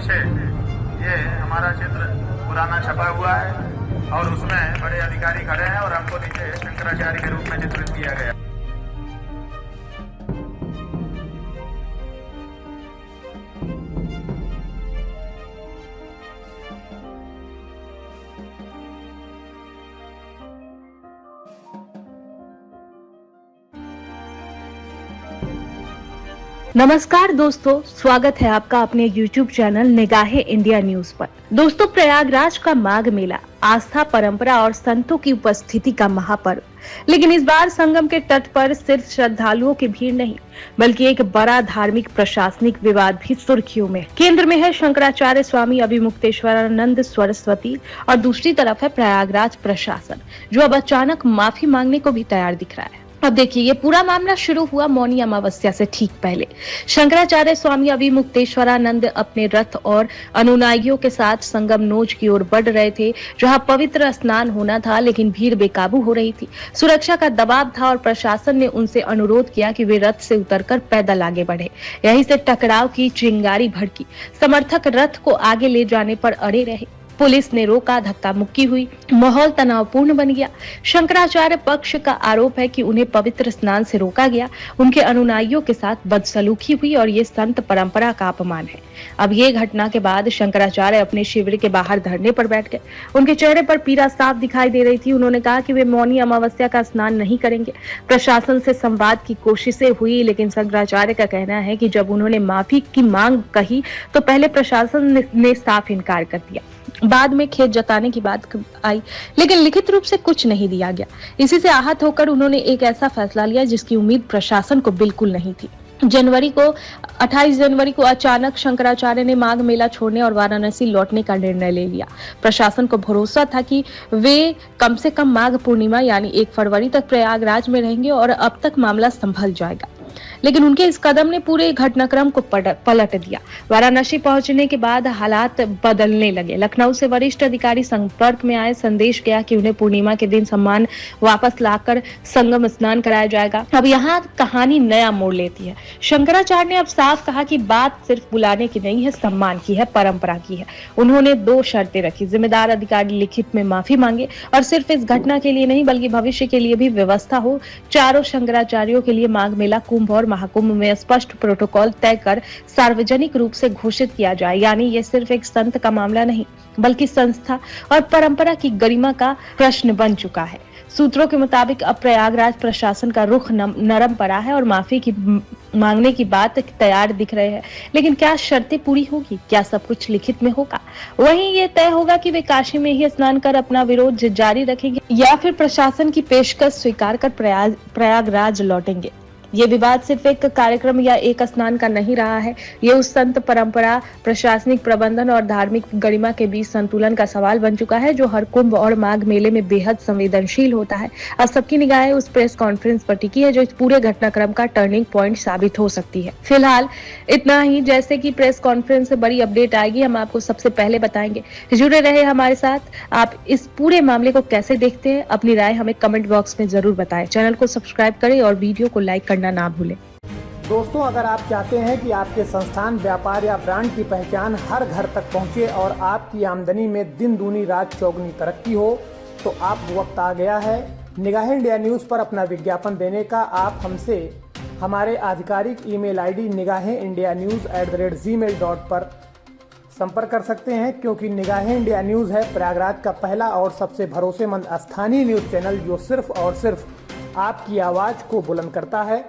पीछे ये हमारा चित्र पुराना छपा हुआ है और उसमें बड़े अधिकारी खड़े हैं और हमको नीचे शंकराचार्य के रूप में चित्रित किया गया। नमस्कार दोस्तों, स्वागत है आपका अपने YouTube चैनल निगाहें इंडिया न्यूज पर। दोस्तों, प्रयागराज का माघ मेला आस्था, परंपरा और संतों की उपस्थिति का महापर्व, लेकिन इस बार संगम के तट पर सिर्फ श्रद्धालुओं की भीड़ नहीं, बल्कि एक बड़ा धार्मिक प्रशासनिक विवाद भी सुर्खियों में। केंद्र में है शंकराचार्य स्वामी अभिमुक्तेश्वरानंद सरस्वती और दूसरी तरफ है प्रयागराज प्रशासन, जो अब अचानक माफी मांगने को भी तैयार दिख रहा है। अब देखिए, ये पूरा मामला शुरू हुआ मौनी अमावस्या से ठीक पहले। शंकराचार्य स्वामी अभिमुक्तेश्वरानंद अपने रथ और अनुयायियों के साथ संगम नोज की ओर बढ़ रहे थे, जहां पवित्र स्नान होना था, लेकिन भीड़ बेकाबू हो रही थी। सुरक्षा का दबाव था और प्रशासन ने उनसे अनुरोध किया कि वे रथ से उतरकर पैदल आगे बढ़े। यहीं से टकराव की चिंगारी भड़की। समर्थक रथ को आगे ले जाने पर अड़े रहे, पुलिस ने रोका, धक्का मुक्की हुई, माहौल तनावपूर्ण बन गया। शंकराचार्य पक्ष का आरोप है कि उन्हें पवित्र स्नान से रोका गया, उनके अनुयायियों के साथ बदसलूकी हुई और ये संत परंपरा का अपमान है। अब ये घटना के बाद शंकराचार्य अपने शिविर के बाहर धरने पर बैठ गए। उनके चेहरे पर पीड़ा साफ दिखाई दे रही थी। उन्होंने कहा कि वे मौनी अमावस्या का स्नान नहीं करेंगे। प्रशासन से संवाद की कोशिशें हुई, लेकिन शंकराचार्य का कहना है कि जब उन्होंने माफी की मांग कही तो पहले प्रशासन ने साफ इनकार कर दिया। बाद में खेद जताने की बात आई, लेकिन लिखित रूप से कुछ नहीं दिया गया। इसी से आहत होकर उन्होंने एक ऐसा फैसला लिया जिसकी उम्मीद प्रशासन को बिल्कुल नहीं थी। 28 जनवरी को अचानक शंकराचार्य ने माघ मेला छोड़ने और वाराणसी लौटने का निर्णय ले लिया। प्रशासन को भरोसा था कि वे कम से कम माघ पूर्णिमा यानी 1 फरवरी तक प्रयागराज में रहेंगे और अब तक मामला संभल जाएगा, लेकिन उनके इस कदम ने पूरे घटनाक्रम को पलट दिया। वाराणसी पहुंचने के बाद हालात बदलने लगे। लखनऊ से वरिष्ठ अधिकारी संपर्क में आए, संदेश गया कि उन्हें पूर्णिमा के दिन सम्मान वापस लाकर संगम स्नान कराया जाएगा। अब यहाँ कहानी नया मोड़ लेती है। शंकराचार्य ने अब साफ कहा कि बात सिर्फ बुलाने की नहीं है, सम्मान की है, परंपरा की है। उन्होंने 2 शर्तें रखी। जिम्मेदार अधिकारी लिखित में माफी मांगे और सिर्फ इस घटना के लिए नहीं बल्कि भविष्य के लिए भी व्यवस्था हो। चारों शंकराचार्यों के लिए माघ मेला, कुंभ और महाकुंभ में स्पष्ट प्रोटोकॉल तय कर सार्वजनिक रूप से घोषित किया जाए। यानी ये सिर्फ एक संत का मामला नहीं बल्कि संस्था और परंपरा की गरिमा का प्रश्न बन चुका है। सूत्रों के मुताबिक अब प्रयागराज प्रशासन का रुख नरम पड़ा है और माफी की मांगने की बात तैयार दिख रहे हैं, लेकिन क्या शर्तें पूरी होगी? क्या सब कुछ लिखित में होगा? वहीं ये तय होगा कि वे काशी में ही स्नान कर अपना विरोध जारी रखेंगे या फिर प्रशासन की पेशकश स्वीकार कर प्रयागराज लौटेंगे। ये विवाद सिर्फ एक कार्यक्रम या एक स्नान का नहीं रहा है। ये उस संत परंपरा, प्रशासनिक प्रबंधन और धार्मिक गरिमा के बीच संतुलन का सवाल बन चुका है, जो हर कुंभ और माघ मेले में बेहद संवेदनशील होता है। अब सबकी निगाहें उस प्रेस कॉन्फ्रेंस पर टिकी है जो इस पूरे घटनाक्रम का टर्निंग पॉइंट साबित हो सकती है। फिलहाल इतना ही। जैसे कि प्रेस कॉन्फ्रेंस से बड़ी अपडेट आएगी, हम आपको सबसे पहले बताएंगे। जुड़े रहे हमारे साथ। आप इस पूरे मामले को कैसे देखते हैं, अपनी राय हमें कमेंट बॉक्स में जरूर बताएं। चैनल को सब्सक्राइब करें और वीडियो को लाइक करना ना भूलें। दोस्तों, अगर आप चाहते हैं कि आपके संस्थान, व्यापार या ब्रांड की पहचान हर घर तक पहुंचे और आपकी आमदनी में दिन दूनी रात चौगुनी तरक्की हो, तो आप वक्त आ गया है निगाहें इंडिया न्यूज़ पर अपना विज्ञापन देने का। आप हमसे हमारे आधिकारिक ईमेल आईडी nigahenindianews@gmail.com पर संपर्क कर सकते हैं, क्योंकि निगाहें इंडिया न्यूज़ है प्रयागराज का पहला और सबसे भरोसेमंद स्थानीय न्यूज़ चैनल जो सिर्फ और सिर्फ आपकी आवाज़ को बुलंद करता है।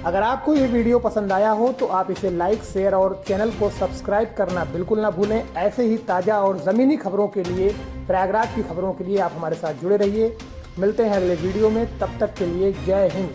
अगर आपको ये वीडियो पसंद आया हो तो आप इसे लाइक, शेयर और चैनल को सब्सक्राइब करना बिल्कुल ना भूलें। ऐसे ही ताज़ा और ज़मीनी खबरों के लिए, प्रयागराज की खबरों के लिए आप हमारे साथ जुड़े रहिए। मिलते हैं अगले वीडियो में, तब तक के लिए जय हिंद।